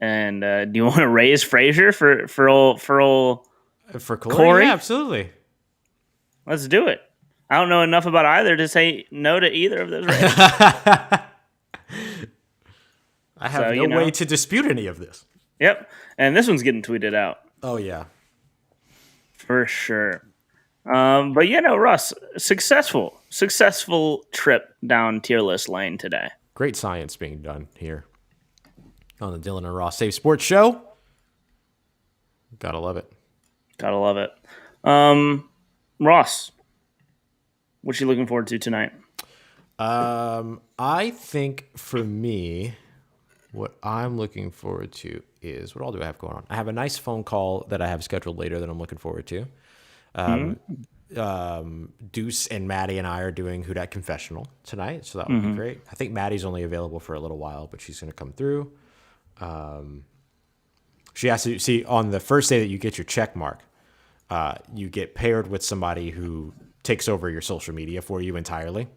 And do you want to raise Frasier for Corey? Yeah, absolutely. Let's do it. I don't know enough about either to say no to either of those raises. I have no way to dispute any of this. Yep. And this one's getting tweeted out. Oh, yeah. For sure. But Russ, successful trip down tier list lane today. Great science being done here on the Dylan and Ross Save Sports Show. Gotta love it. Ross, what you looking forward to tonight? I think for me, what I'm looking forward to is, what all do I have going on? I have a nice phone call that I have scheduled later that I'm looking forward to. Deuce and Maddie and I are doing Who Dat Confessional tonight, so that would be great. I think Maddie's only available for a little while, but she's going to come through. She has to see on the first day that you get your check mark, you get paired with somebody who takes over your social media for you entirely.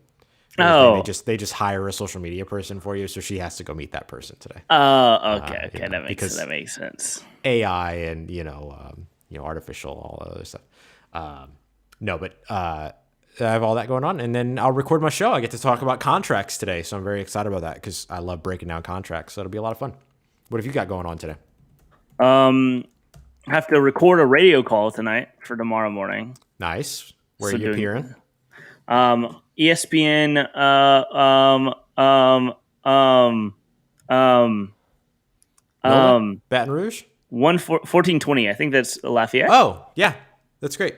Oh, they just hire a social media person for you, so she has to go meet that person today. Oh, okay, that makes sense. AI and artificial, all that other stuff. I have all that going on, and then I'll record my show. I get to talk about contracts today, so I'm very excited about that because I love breaking down contracts. So it'll be a lot of fun. What have you got going on today? have to record a radio call tonight for tomorrow morning. Nice. Where So are you appearing? ESPN. Baton Rouge. 1420. I think that's Lafayette. Oh yeah, that's great.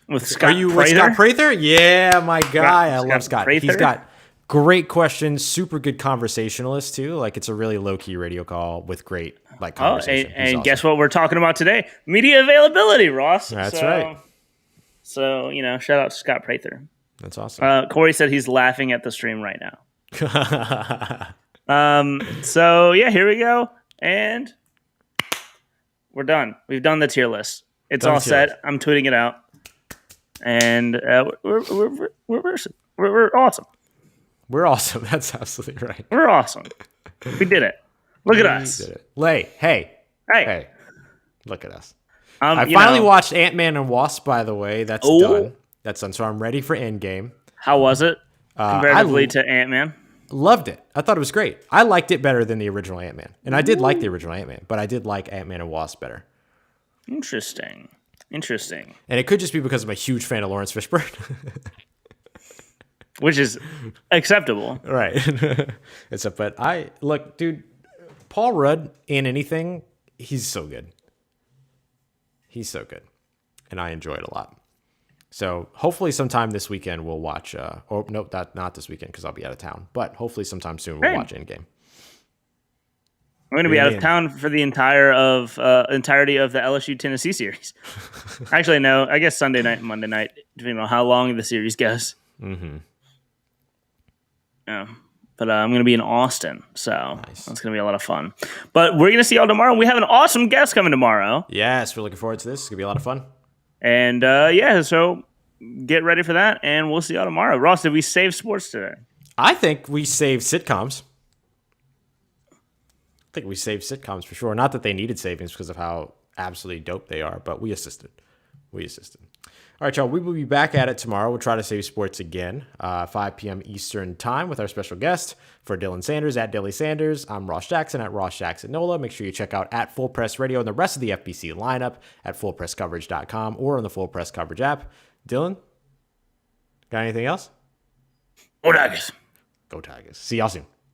With Scott Are you Prather? with Scott Prather? Yeah, my guy. I love Scott. Prather? He's got great questions, super good conversationalist too. Like it's a really low key radio call with great like conversation. And guess what we're talking about today? Media availability, Ross. That's right. So, shout out to Scott Prather. That's awesome. Corey said he's laughing at the stream right now. So yeah, here we go. And we're done. We've done the tier list. It's all set. I'm tweeting it out. And we're awesome. We're awesome. That's absolutely right. We're awesome. We did it. Look at us. Did it. Hey. Look at us. I you finally know, watched Ant-Man and Wasp, by the way. That's done. That's done. So I'm ready for Endgame. How was it comparatively to Ant-Man? Loved it. I thought it was great. I liked it better than the original Ant-Man. And I did like the original Ant-Man, but I did like Ant-Man and Wasp better. Interesting. And it could just be because I'm a huge fan of Lawrence Fishburne. Which is acceptable. Right. Look, dude, Paul Rudd in anything, he's so good. He's so good. And I enjoy it a lot. So hopefully sometime this weekend we'll watch, not this weekend because I'll be out of town, but hopefully sometime soon we'll watch Endgame. I'm going to be out of town for the entirety of the LSU Tennessee series. Actually, no, I guess Sunday night and Monday night, depending on how long the series goes. Mm-hmm. Yeah. But I'm going to be in Austin, so That's going to be a lot of fun. But we're going to see y'all tomorrow. We have an awesome guest coming tomorrow. Yes, we're looking forward to this. It's going to be a lot of fun. And so get ready for that, and we'll see y'all tomorrow. Ross, did we save sports today? I think we saved sitcoms. For sure. Not that they needed savings because of how absolutely dope they are, but we assisted. All right, y'all. We will be back at it tomorrow. We'll try to save sports again, 5 p.m. Eastern time with our special guest. For Dylan Sanders at Dilly Sanders, I'm Ross Jackson at Ross Jackson NOLA. Make sure you check out at Full Press Radio and the rest of the FBC lineup at fullpresscoverage.com or on the Full Press Coverage app. Dylan, got anything else? Go Tigers. Go Tigers. See y'all soon.